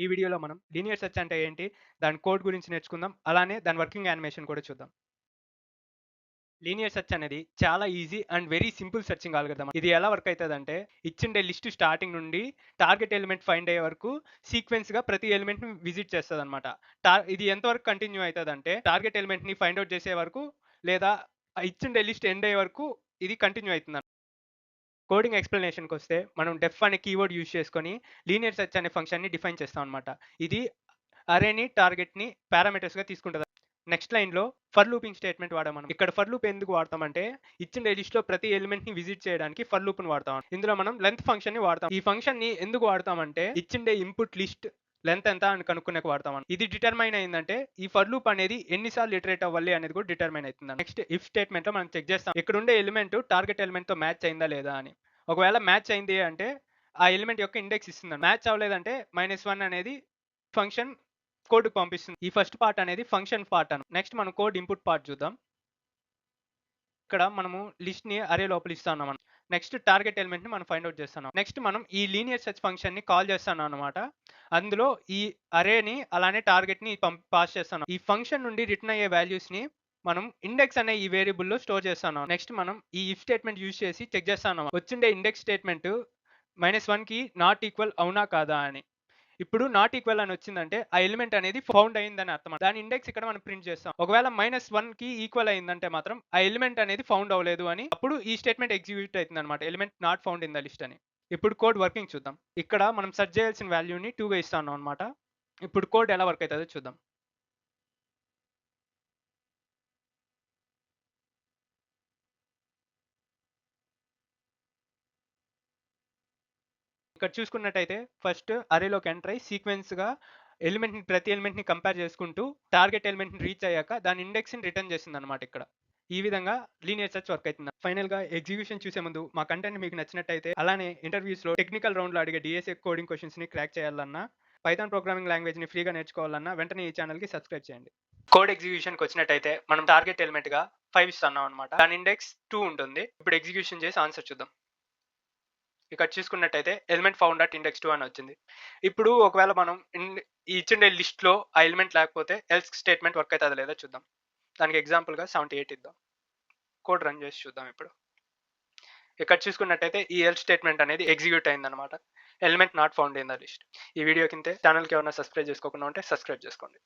ఈ వీడియోలో మనం లీనియర్ సెర్చ్ అంటే ఏంటి, దాని కోడ్ గురించి నేర్చుకుందాం. అలానే దాని వర్కింగ్ యానిమేషన్ కూడా చూద్దాం. లీనియర్ సెర్చ్ అనేది చాలా easy and very simple searching algorithm. ఇది ఎలా వర్క్ అవుతుందంటే, ఇచ్చిండే లిస్ట్ స్టార్టింగ్ నుండి టార్గెట్ ఎలిమెంట్ ఫైండ్ అయ్యే వరకు సీక్వెన్స్గా ప్రతి ఎలిమెంట్ని విజిట్ చేస్తుంది అనమాట. ఇది ఎంతవరకు కంటిన్యూ అవుతుందంటే, టార్గెట్ ఎలిమెంట్ని ఫైండ్ అవుట్ చేసే వరకు లేదా ఇచ్చిండే లిస్ట్ ఎండ్ అయ్యే వరకు ఇది కంటిన్యూ అవుతుంది. కోడింగ్ ఎక్స్ప్లెనేషన్కి వస్తే మనం డెఫ్ అనే కీవర్డ్ యూజ్ చేసుకొని లీనియర్ సెర్చ్ అనే ఫంక్షన్ని డిఫైన్ చేస్తాం అనమాట. ఇది అరేని టార్గెట్ని పారామీటర్స్గా తీసుకుంటుంది. నెక్స్ట్ లైన్లో ఫర్ లూపింగ్ స్టేట్మెంట్ వాడాం మనం. ఇక్కడ ఫర్ లూప్ ఎందుకు వాడతామంటే, ఇచ్చిన లిస్ట్లో ప్రతి ఎలిమెంట్ని విజిట్ చేయడానికి ఫర్ లూప్ని వాడతాం. ఇందులో మనం లెంత్ ఫంక్షన్ని వాడతాం. ఈ ఫంక్షన్ని ఎందుకు వాడతామంటే, ఇచ్చిండే ఇన్పుట్ లిస్ట్ లెంత్ ఎంత అని కనుక్కునేకి వాడతాం. ఇది డిటర్మైన్ అయిందంటే ఈ ఫర్ లూప్ అనేది ఎన్నిసార్లు ఇటరేట్ అవ్వాలి అనేది కూడా డిటర్మైన్ అవుతుంది. నెక్స్ట్ ఇఫ్ స్టేట్మెంట్లో మనం చెక్ చేస్తాం, ఇక్కడ ఉండే ఎలిమెంట్ టార్గెట్ ఎలిమెంట్తో మ్యాచ్ అయిందా లేదా అని. ఒకవేళ మ్యాచ్ అయింది అంటే ఆ ఎలిమెంట్ యొక్క ఇండెక్స్ ఇస్తుంది. మ్యాచ్ అవ్వలేదంటే -1 అనేది ఫంక్షన్ కోడ్ పంపిస్తుంది. ఈ ఫస్ట్ పార్ట్ అనేది ఫంక్షన్ పార్ట్ అను. నెక్స్ట్ మనం కోడ్ ఇన్పుట్ పార్ట్ చూద్దాం. ఇక్కడ మనము లిస్ట్ ని అరే లోపల ఇస్తున్నాం. నెక్స్ట్ టార్గెట్ ఎలిమెంట్ ని మనం ఫైండ్ అవుట్ చేస్తున్నాం. నెక్స్ట్ మనం ఈ లీనియర్ సెర్చ్ ఫంక్షన్ ని కాల్ చేస్తున్నాం అనమాట. అందులో ఈ అరేని అలానే టార్గెట్ ని పాస్ చేస్తున్నాం. ఈ ఫంక్షన్ నుండి రిటర్న్ అయ్యే వాల్యూస్ ని మనం ఇండెక్స్ అనే ఈ వేరియబుల్ లో స్టోర్ చేస్తున్నాం. నెక్స్ట్ మనం ఈ ఇఫ్ స్టేట్మెంట్ యూజ్ చేసి చెక్ చేస్తున్నాం, వచ్చిండే ఇండెక్స్ స్టేట్మెంట్ -1 కి నాట్ ఈక్వల్ అవునా కాదా అని. ఇప్పుడు నాట్ ఈక్వల్ అని వచ్చిందంటే ఆ ఎలిమెంట్ అనేది ఫౌండ్ అయిందని అర్థం. దాని ఇండెక్స్ ఇక్కడ మనం ప్రింట్ చేస్తాం. ఒకవేళ -1 కి ఈక్వల్ అయిందంటే మాత్రం ఆ ఎలిమెంట్ అనేది ఫౌండ్ అవ్వలేదు అని, అప్పుడు ఈ స్టేట్మెంట్ ఎగ్జిక్యూట్ అవుతుంది అనమాట, element not found in the list అని. ఇప్పుడు కోడ్ వర్కింగ్ చూద్దాం. ఇక్కడ మనం సెర్చ్ చేయాల్సిన వాల్యూని 2గా ఇస్తాను అనమాట. ఇప్పుడు కోడ్ ఎలా వర్క్ అవుతుందో చూద్దాం. ఇక్కడ చూసుకున్నట్టయితే ఫస్ట్ అరేలోకి ఎంటర్ అయ్యి సీక్వెన్స్గా ప్రతి ఎలిమెంట్ని కంపేర్ చేసుకుంటూ టార్గెట్ ఎలిమెంట్ని రీచ్ అయ్యాక దాని ఇండెక్స్ని రిటర్న్ చేసింది అనమాట. ఇక్కడ ఈ విధంగా లీనియర్ సెర్చ్ వర్క్ అవుతుంది. ఫైనల్గా ఎగ్జిక్యూషన్ చూసే ముందు మా కంటెంట్ మీకు నచ్చినట్టయితే, అలానే ఇంటర్వ్యూస్లో టెక్నికల్ రౌండ్లో అడిగే డిఎస్ఏ కోడింగ్ క్వశ్చన్స్ని క్రాక్ చేయాలన్నా, పైథాన్ ప్రోగ్రామింగ్ లాంగ్వేజ్ని ఫ్రీగా నేర్చుకోవాలన్నా వెంటనే ఈ ఛానల్కి సబ్స్క్రైబ్ చేయండి. కోడ్ ఎగ్జిక్యూషన్కి వచ్చినట్టయితే మనం టార్గెట్ ఎలిమెంట్గా 5 ఇస్తున్నాం అనమాట. దాని ఇండెక్స్ 2 ఉంటుంది. ఇప్పుడు ఎగ్జిక్యూషన్ చేసి ఆన్సర్ చూద్దాం. ఇక్కడ చూసుకున్నట్టయితే ఎలిమెంట్ ఫౌండ్ అట్ ఇండెక్స్ 2 అని వచ్చింది. ఇప్పుడు ఒకవేళ మనం ఇచ్చిన లిస్ట్లో ఆ ఎలిమెంట్ లేకపోతే ఎల్స్ స్టేట్మెంట్ వర్క్ అవుతుందా లేదా చూద్దాం. దానికి ఎగ్జాంపుల్గా 78 ఇద్దాం. కోడ్ రన్ చేసి చూద్దాం. ఇప్పుడు ఇక్కడ చూసుకున్నట్టయితే ఈ ఎల్స్ స్టేట్మెంట్ అనేది ఎగ్జిక్యూట్ అయిందనమాట. Element not found in the list. ఈ వీడియో కింద ఛానల్కి ఎవరైనా సబ్స్క్రైబ్ చేసుకోకుండా ఉంటే సబ్స్క్రైబ్ చేసుకోండి.